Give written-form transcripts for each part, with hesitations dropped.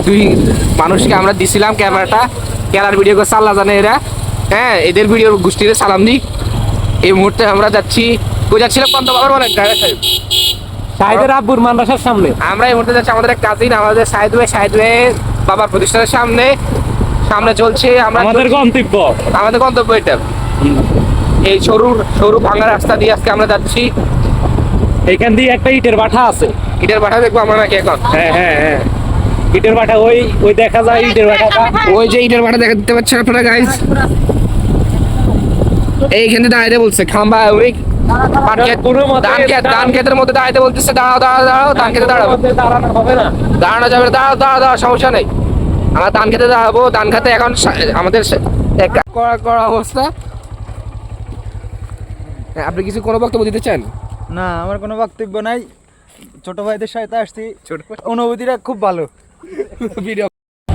দুই মানুষকে আমরা দিছিলাম ক্যামেরাটা, ক্যামেরার ভিডিও করে সাল্লা জানে এরা। হ্যাঁ, এদের ভিডিও গোষ্ঠীতে সালাম দিই। এই মুহূর্তে আমরা যাচ্ছি, কই যাচ্ছিলাম কত বাবার মানে ড্রাইভার সাহেব শাহিদের আব্বুর মাদ্রাসার সামনে। আমরা এই মুহূর্তে যাচ্ছি আমাদের এক কাজিন, আমাদের সাহেদ ভাই বাবার প্রতিষ্ঠানের সামনে চলছে আমাদের গন্তব্য এটা। এই সরু ভাঙা রাস্তা দিয়ে আজকে আমরা যাচ্ছি। এখান দিয়ে একটা ইটের ভাটা আছে। ইটের ভাটা দেখবো আমরা নাকি এখন? হ্যাঁ হ্যাঁ হ্যাঁ, ইটের ভাটা ওই দেখা যায় ইটের ভাটাটা। ওই যে ইটের ভাটা দেখতে পাচ্ছেন আপনারা গাইস, এইখানে দাঁড়াইতে বলছে খাম্বা ওই ধান ক্ষেতের মধ্যে দাঁড়াইতে বলতেছে, দাঁড়াও ধান খেতে দাঁড়াবো। দাঁড়ানো হবে না, দাঁড়ানো যাবে, দাঁড়াও সমস্যা নেই, আমরা ধান খেতে দাঁড়াবো। ধান খেতে এখন আমাদের করা অবস্থা। আপনি কিছু কোনো বক্তব্য দিতে চান? না, আমার কোনো বক্তব্য নাই। ছোট ভাইদের সাথে আসছি, অনুভূতিটা খুব ভালো।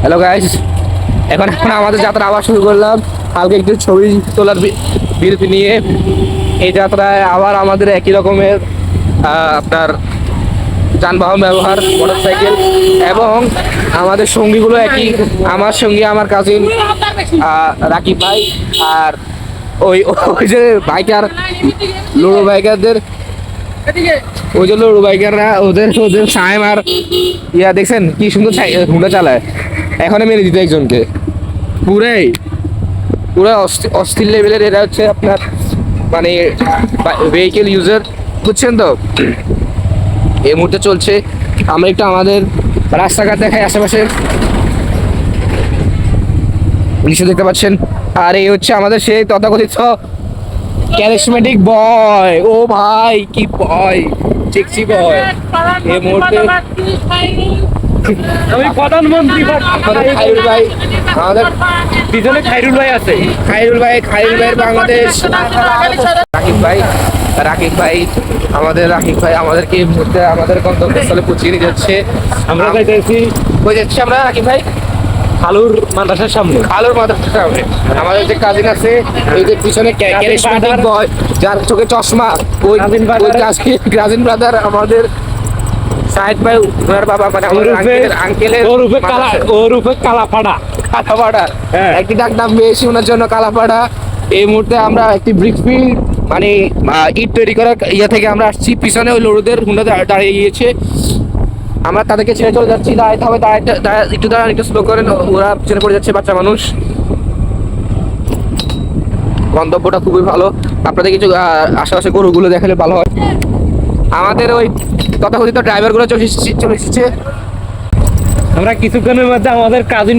হ্যালো গাইস, এখন আমাদের যাত্রা আবার শুরু করলাম হালকা একটু ছবি তোলার বিরতি নিয়ে। এই যাত্রায় আবার আমাদের একই রকমের আপনার যানবাহন ব্যবহার, মোটরসাইকেল, এবং আমাদের সঙ্গীগুলো একই। আমার সঙ্গী আমার কাজিন রাকিব ভাই, আর ওই যে বাইকার লুডো বাইকারদের, ওই যে লুডো বাইকাররা ওদের সাহেব আর ইয়া দেখছেন কি সুন্দর হুন্ডা চালায়। এখন মেরে দিত একজনকে, পুরো অস্থির লেভেলের। এরা হচ্ছে আপনার মানে ভেহিকেল ইউজার, বুঝছেন তো। এই মুহূর্তে চলছে, আমরা একটু আমাদের রাস্তাঘাট দেখাই আশেপাশে, নিশ্চয় দেখতে পাচ্ছেন। আর এই হচ্ছে আমাদের সেই তথাকথিত ক্যারিজমেটিক বয়। ও ভাই কি বয়, চিকচি বয়। এই মুহূর্তে আমি প্রধানমন্ত্রী খাইরুল ভাই, আমাদের পিছনে খাইরুল ভাই আছে। খাইরুল ভাই বাংলাদেশ। রাকিব ভাই আমাদেরকে এই মুহূর্তে আমাদের গন্তব্যস্থলে পৌঁছে নিয়ে যাচ্ছে। আমরা যাচ্ছি আমরা রাকিব ভাই খালুর মাদ্রাসার সামনে। আমাদের যে কাজিন আছে, ওই যে পিছনে ক্যারিজমেটিক বয় যার চোখে চশমা, ওই কাজিন ব্রাদার আমাদের সাহেদ ভাই, ওনার বাবা মানে আমাদের আঙ্কেলের কালাপাড়া। একটি ডাক নাম পেয়েছি ওনার জন্য, কালাপাড়া। এই মুহূর্তে আমরা একটি ব্রিক ফিল্ড মানে ইট তৈরি করার ইয়ে থেকে আমরা আসছি। পিছনে ওই লড়ুদের হুন্ডা দাঁড়িয়ে গিয়েছে, আমরা তাদেরকে ছেড়ে চলে যাচ্ছি। দাঁড়াইতে হবে, দাঁড়ান, একটু স্লো করেন, ওরা পিছনে পড়ে যাচ্ছে, বাচ্চা মানুষ। গন্তব্যটা খুবই ভালো, আপনাদের কিছু আশেপাশে গরুগুলো দেখালে ভালো হয়। আমাদের ওই তথাকথিত ড্রাইভারগুলো চলে এসেছে। আমরা কিছুক্ষণের মধ্যে আমাদের কাজিন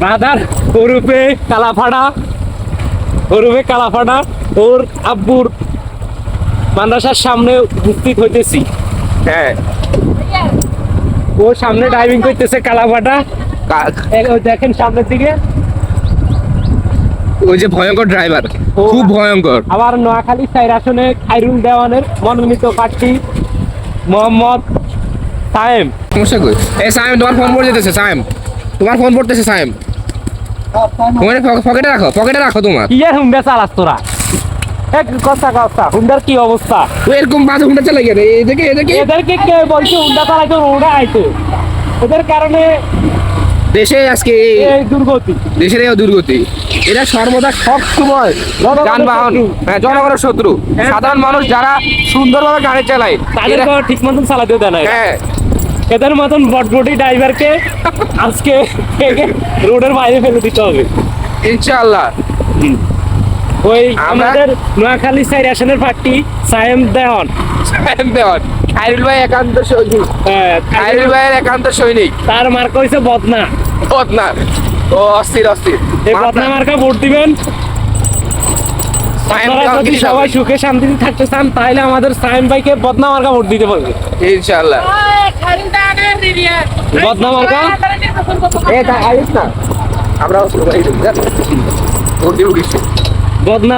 বাদার ওরূপে কালাফাড়া ওর আব্বুর মাদ্রাসার সামনে উপস্থিত হইতেছি। হ্যাঁ, ও সামনে ড্রাইভিং করতেছে কালাফাড়া, দেখেন সামনের দিকে। ওই যে ভয়ঙ্কর ড্রাইভার, খুব ভয়ঙ্কর। আবার নোয়াখালী 4 আসনে খাইরুল দেওয়ানের মনোনীত প্রার্থী মোহাম্মদ সায়েম। সমস্যা কই? এই সায়েম, তোমার ফোন পড়ে যেতেছে। সায়েম, তোমার ফোন পড়তেছে। সায়েম, পকেটে রাখো তোমার। কি আর হুন্ডা চালাস তোরা? কথা হুন্ডার কি অবস্থা? এরকম বাজে হুন্ডা চালাই কেন? এদেরকে কে বলছে হুন্ডা চালাইতে? ওরা আইতো, এদের কারণে দেশে আজকে এই দুর্গতি, দেশের এই দুর্গতি। এরা সর্বদা সব সময় যানবাহন, জনগণের শত্রু। সাধারণ মানুষ যারা সুন্দরভাবে গাড়ি চালায় তাদেরকে ঠিক মতন চালাতে দেয় না। হ্যাঁ, এদের মতন বটবটি ড্রাইভারকে আজকে রোডের বাইরে ফেলে দিতে হবে ইনশাআল্লাহ। ওই আমাদের নোয়াখালী 4 আসনের প্রার্থী সায়েম দেওয়ান। খাইরুল ভাই একান্ত সৈনিক। খাইরুল ভাইয়ের একান্ত সৈনিক। তার মার্কা হইছে বদনা। ও অস্থির। এই বদনা মার্কা ভোট দিবেন। যদি সবাই সুখে শান্তিতে থাকতে চান তাহলে আমাদের সায়েম ভাইকে বদনা মার্কা ভোট দিতে পারবে ইনশাআল্লাহ। বদনা মার্কা আমরা ভোট দিব। বদনা